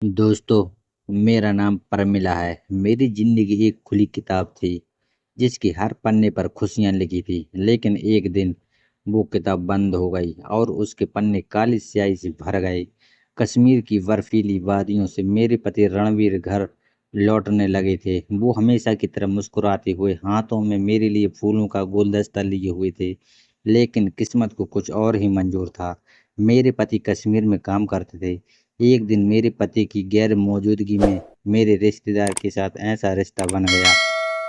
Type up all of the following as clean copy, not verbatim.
दोस्तों, मेरा नाम प्रमिला है। मेरी जिंदगी एक खुली किताब थी जिसकी हर पन्ने पर खुशियां लिखी थी। लेकिन एक दिन वो किताब बंद हो गई और उसके पन्ने काली स्याही से भर गए। कश्मीर की बर्फीली वादियों से मेरे पति रणवीर घर लौटने लगे थे। वो हमेशा की तरह मुस्कुराते हुए हाथों में मेरे लिए फूलों का गुलदस्ता लिए हुए थे। लेकिन किस्मत को कुछ और ही मंजूर था। मेरे पति कश्मीर में काम करते थे। एक दिन मेरे पति की गैर मौजूदगी में मेरे रिश्तेदार के साथ ऐसा रिश्ता बन गया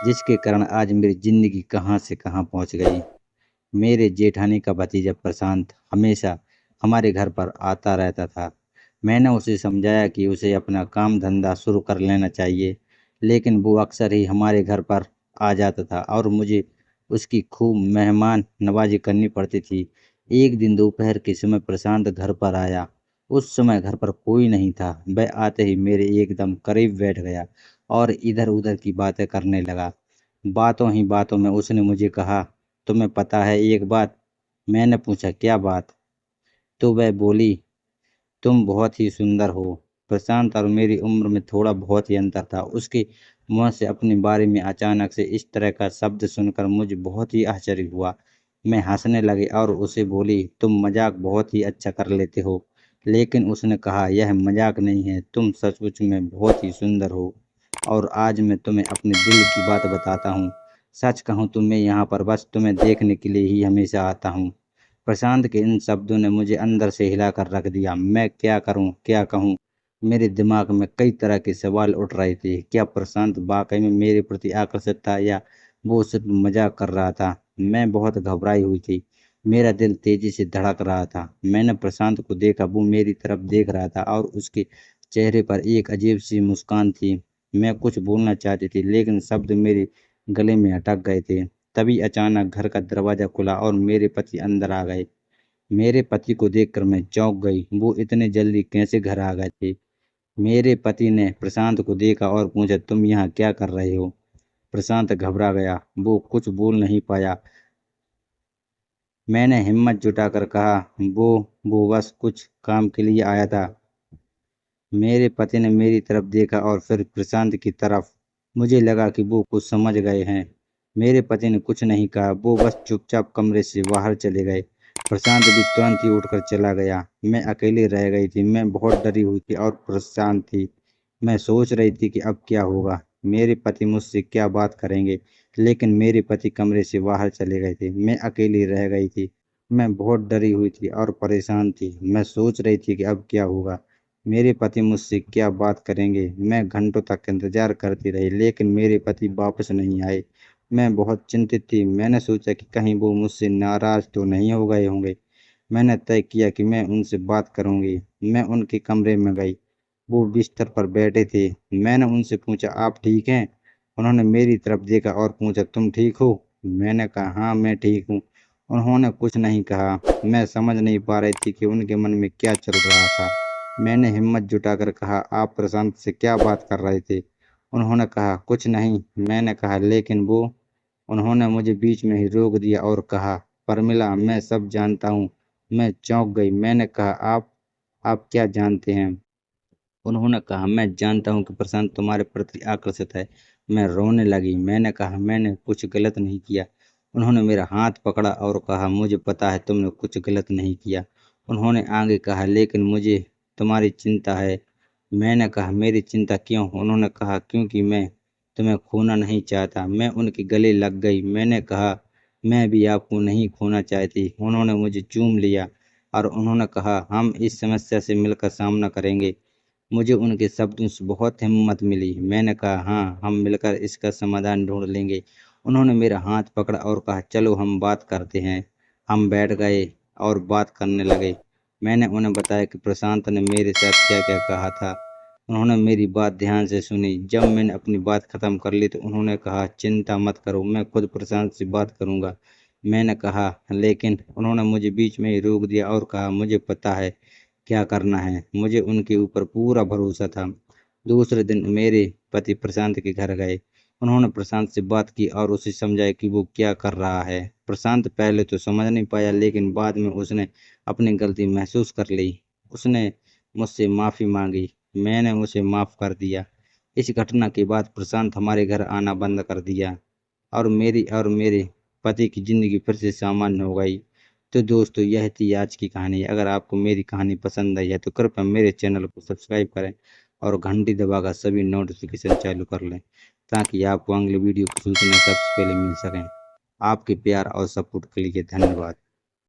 जिसके कारण आज मेरी जिंदगी कहाँ से कहाँ पहुँच गई। मेरे जेठानी का भतीजा प्रशांत हमेशा हमारे घर पर आता रहता था। मैंने उसे समझाया कि उसे अपना काम धंधा शुरू कर लेना चाहिए, लेकिन वो अक्सर ही हमारे घर पर आ जाता था और मुझे उसकी खूब मेहमान नवाजी करनी पड़ती थी। एक दिन दोपहर के समय प्रशांत घर पर आया। उस समय घर पर कोई नहीं था। वह आते ही मेरे एकदम करीब बैठ गया और इधर उधर की बातें करने लगा। बातों ही बातों में उसने मुझे कहा, तुम्हें पता है एक बात? मैंने पूछा, क्या बात? तो वह बोली, तुम बहुत ही सुंदर हो। प्रशांत और मेरी उम्र में थोड़ा बहुत ही अंतर था। उसके मुंह से अपने बारे में अचानक से इस तरह का शब्द सुनकर मुझे बहुत ही आश्चर्य हुआ। मैं हंसने लगी और उसे बोली, तुम मजाक बहुत ही अच्छा कर लेते हो। लेकिन उसने कहा, यह मजाक नहीं है, तुम सचमुच में बहुत ही सुंदर हो और आज मैं तुम्हें अपने दिल की बात बताता हूँ। सच कहूँ तो मैं यहाँ पर बस तुम्हें देखने के लिए ही हमेशा आता हूँ। प्रशांत के इन शब्दों ने मुझे अंदर से हिलाकर रख दिया। मैं क्या करूं, क्या कहूं? मेरे दिमाग में कई तरह के सवाल उठ रहे थे। क्या प्रशांत वाकई में मेरे प्रति आकर्षित था या वो सिर्फ मजाक कर रहा था? मैं बहुत घबराई हुई थी। मेरा दिल तेजी से धड़क रहा था। मैंने प्रशांत को देखा। वो मेरी तरफ देख रहा था और उसके चेहरे पर एक अजीब सी मुस्कान थी। मैं कुछ बोलना चाहती थी लेकिन शब्द मेरे गले में अटक गए थे। तभी अचानक घर का दरवाजा खुला और मेरे पति अंदर आ गए। मेरे पति को देखकर मैं चौंक गई। वो इतने जल्दी कैसे घर आ गए थे? मेरे पति ने प्रशांत को देखा और पूछा, तुम यहाँ क्या कर रहे हो? प्रशांत घबरा गया। वो कुछ बोल नहीं पाया। मैंने हिम्मत जुटाकर कहा, वो बस कुछ काम के लिए आया था। मेरे पति ने मेरी तरफ देखा और फिर प्रशांत की तरफ। मुझे लगा कि वो कुछ समझ गए हैं। मेरे पति ने कुछ नहीं कहा। वो बस चुपचाप कमरे से बाहर चले गए। प्रशांत भी तुरंत ही उठकर चला गया। मैं अकेली रह गई थी। मैं बहुत डरी हुई थी और परेशान थी। मैं सोच रही थी कि अब क्या होगा। मेरे पति मुझसे क्या बात करेंगे। लेकिन मेरे पति कमरे से बाहर चले गए थे। मैं अकेली रह गई थी। मैं बहुत डरी हुई थी और परेशान थी। मैं सोच रही थी कि अब क्या होगा। मेरे पति मुझसे क्या बात करेंगे। मैं घंटों तक इंतजार करती रही लेकिन मेरे पति वापस नहीं आए। मैं बहुत चिंतित थी। मैंने सोचा कि कहीं वो मुझसे नाराज तो नहीं हो गए होंगे। मैंने तय किया कि मैं उनसे बात करूंगी। मैं उनके कमरे में गई। वो बिस्तर पर बैठे थे। मैंने उनसे पूछा, आप ठीक हैं? उन्होंने मेरी तरफ देखा और पूछा, तुम ठीक हो? मैंने कहा, हाँ मैं ठीक हूँ। उन्होंने कुछ नहीं कहा। मैं समझ नहीं पा रही थी कि उनके मन में क्या चल रहा था। मैंने हिम्मत जुटाकर कहा, आप प्रशांत से क्या बात कर रहे थे? उन्होंने कहा, कुछ नहीं। मैंने कहा, लेकिन वो। उन्होंने मुझे बीच में ही रोक दिया और कहा, परमिला, मैं सब जानता हूँ। मैं चौंक गई। मैंने कहा, आप क्या जानते हैं? उन्होंने कहा, मैं जानता हूँ कि प्रशांत तुम्हारे प्रति आकर्षित है। मैं रोने लगी। मैंने कहा, मैंने कुछ गलत नहीं किया। उन्होंने मेरा हाथ पकड़ा और कहा, मुझे पता है तुमने कुछ गलत नहीं किया। उन्होंने आगे कहा, लेकिन मुझे तुम्हारी चिंता है। मैंने कहा, मेरी चिंता क्यों? उन्होंने कहा, क्योंकि मैं तुम्हें खोना नहीं चाहता। मैं उनके गले लग गई। मैंने कहा, मैं भी आपको नहीं खोना चाहती। उन्होंने मुझे चूम लिया और उन्होंने कहा, हम इस समस्या से मिलकर सामना करेंगे। मुझे उनके शब्दों से बहुत हिम्मत मिली। मैंने कहा, हाँ, हम मिलकर इसका समाधान ढूंढ लेंगे। उन्होंने मेरा हाथ पकड़ा और कहा, चलो हम बात करते हैं। हम बैठ गए और बात करने लगे। मैंने उन्हें बताया कि प्रशांत ने मेरे साथ क्या क्या कहा था। उन्होंने मेरी बात ध्यान से सुनी। जब मैंने अपनी बात खत्म कर ली तो उन्होंने कहा, चिंता मत करो, मैं खुद प्रशांत से बात करूंगा। मैंने कहा, लेकिन उन्होंने मुझे बीच में ही रोक दिया और कहा, मुझे पता है क्या करना है। मुझे उनके ऊपर पूरा भरोसा था। दूसरे दिन मेरे पति प्रशांत के घर गए। उन्होंने प्रशांत से बात की और उसे समझाया कि वो क्या कर रहा है। प्रशांत पहले तो समझ नहीं पाया लेकिन बाद में उसने अपनी गलती महसूस कर ली। उसने मुझसे माफ़ी मांगी मैंने उसे माफ़ कर दिया। इस घटना के बाद प्रशांत हमारे घर आना बंद कर दिया और मेरे पति की ज़िंदगी फिर से सामान्य हो गई। तो दोस्तों, यह थी आज की कहानी। अगर आपको मेरी कहानी पसंद आई है तो कृपया मेरे चैनल को सब्सक्राइब करें और घंटी दबाकर सभी नोटिफिकेशन चालू कर लें, ताकि आपको अगले वीडियो की सूचना सबसे पहले मिल सकें। आपके प्यार और सपोर्ट के लिए धन्यवाद।